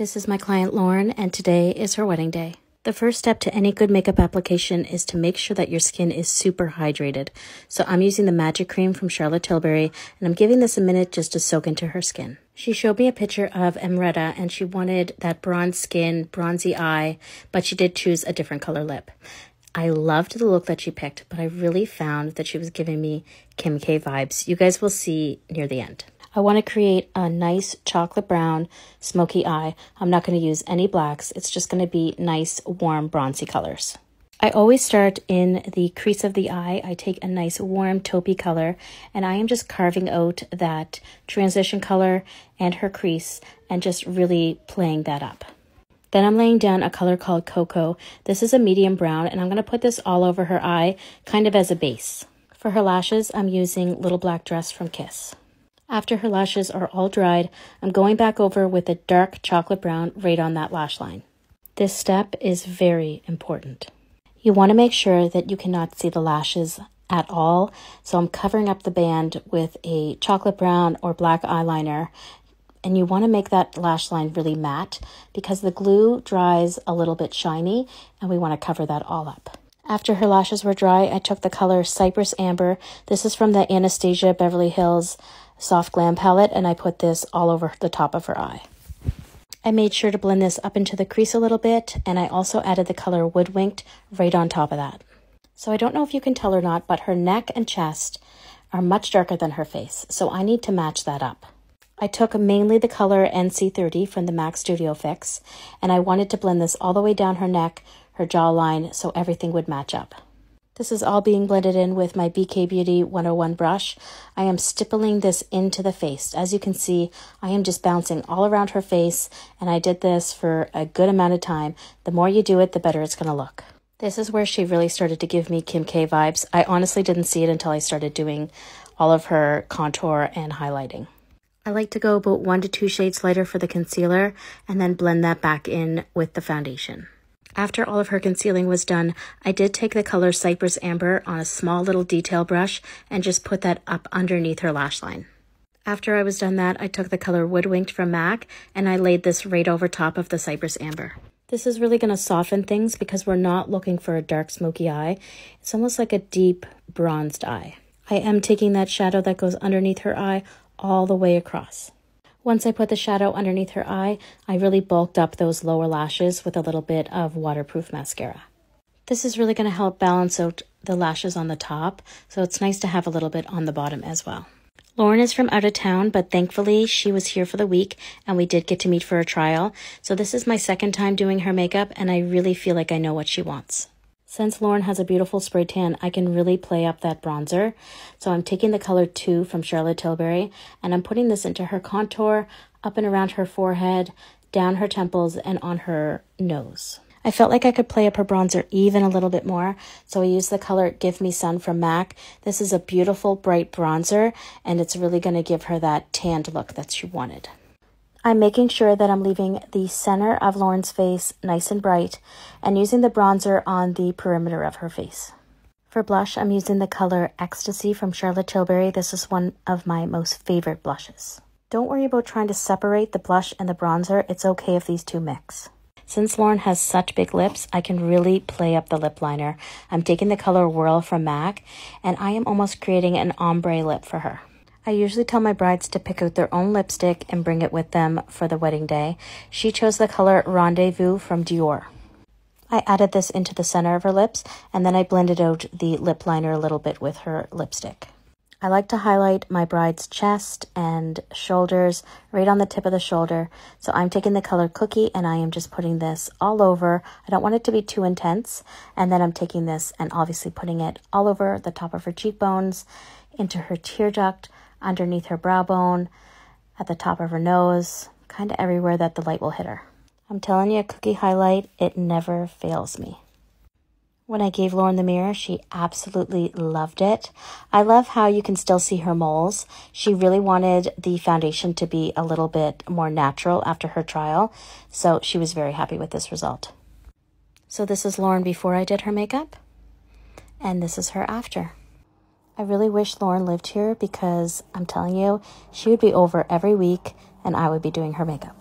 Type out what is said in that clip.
This is my client Lauren, and today is her wedding day. The first step to any good makeup application is to make sure that your skin is super hydrated. So I'm using the Magic Cream from Charlotte Tilbury, and I'm giving this a minute just to soak into her skin. She showed me a picture of Emretta, and she wanted that bronze skin, bronzy eye, but she did choose a different color lip. I loved the look that she picked, but I really found that she was giving me Kim K vibes. You guys will see near the end. I want to create a nice chocolate brown smoky eye. I'm not going to use any blacks. It's just going to be nice, warm, bronzy colors. I always start in the crease of the eye. I take a nice warm taupey color, and I am just carving out that transition color and her crease and just really playing that up. Then I'm laying down a color called Cocoa. This is a medium brown, and I'm going to put this all over her eye, kind of as a base. For her lashes, I'm using Little Black Dress from Kiss. After her lashes are all dried, I'm going back over with a dark chocolate brown right on that lash line. This step is very important. You want to make sure that you cannot see the lashes at all, so I'm covering up the band with a chocolate brown or black eyeliner, and you want to make that lash line really matte because the glue dries a little bit shiny, and we want to cover that all up. After her lashes were dry, I took the color Cypress Amber. This is from the Anastasia Beverly Hills Soft Glam palette, and I put this all over the top of her eye. I made sure to blend this up into the crease a little bit, and I also added the color Woodwinked right on top of that. So I don't know if you can tell or not, but her neck and chest are much darker than her face, so I need to match that up. I took mainly the color NC30 from the MAC Studio Fix, and I wanted to blend this all the way down her neck, her jawline, so everything would match up. This is all being blended in with my BK Beauty 101 brush. I am stippling this into the face. As you can see, I am just bouncing all around her face, and I did this for a good amount of time. The more you do it, the better it's going to look. This is where she really started to give me Kim K vibes. I honestly didn't see it until I started doing all of her contour and highlighting. I like to go about 1 to 2 shades lighter for the concealer and then blend that back in with the foundation. After all of her concealing was done, I did take the color Cypress Amber on a small little detail brush and just put that up underneath her lash line. After I was done that, I took the color Woodwinked from MAC and I laid this right over top of the Cypress Amber. This is really going to soften things because we're not looking for a dark smoky eye. It's almost like a deep bronzed eye. I am taking that shadow that goes underneath her eye all the way across. Once I put the shadow underneath her eye, I really bulked up those lower lashes with a little bit of waterproof mascara. This is really going to help balance out the lashes on the top, so it's nice to have a little bit on the bottom as well. Lauren is from out of town, but thankfully she was here for the week and we did get to meet for a trial. So this is my second time doing her makeup, and I really feel like I know what she wants. Since Lauren has a beautiful spray tan, I can really play up that bronzer. So I'm taking the color 2 from Charlotte Tilbury, and I'm putting this into her contour, up and around her forehead, down her temples, and on her nose. I felt like I could play up her bronzer even a little bit more, so I used the color Give Me Sun from MAC. This is a beautiful bright bronzer, and it's really going to give her that tanned look that she wanted. I'm making sure that I'm leaving the center of Lauren's face nice and bright and using the bronzer on the perimeter of her face. For blush, I'm using the color Ecstasy from Charlotte Tilbury. This is one of my most favorite blushes. Don't worry about trying to separate the blush and the bronzer. It's okay if these two mix. Since Lauren has such big lips, I can really play up the lip liner. I'm taking the color Whirl from MAC, and I am almost creating an ombre lip for her. I usually tell my brides to pick out their own lipstick and bring it with them for the wedding day. She chose the color Rendezvous from Dior. I added this into the center of her lips, and then I blended out the lip liner a little bit with her lipstick. I like to highlight my bride's chest and shoulders right on the tip of the shoulder. So I'm taking the color Cookie, and I am just putting this all over. I don't want it to be too intense. And then I'm taking this and obviously putting it all over the top of her cheekbones, into her tear duct, underneath her brow bone, at the top of her nose, kind of everywhere that the light will hit her. I'm telling you, a cookie highlight, it never fails me. When I gave Lauren the mirror, she absolutely loved it. I love how you can still see her moles. She really wanted the foundation to be a little bit more natural after her trial, so she was very happy with this result. So this is Lauren before I did her makeup, and this is her after. I really wish Lauren lived here because I'm telling you, she would be over every week and I would be doing her makeup.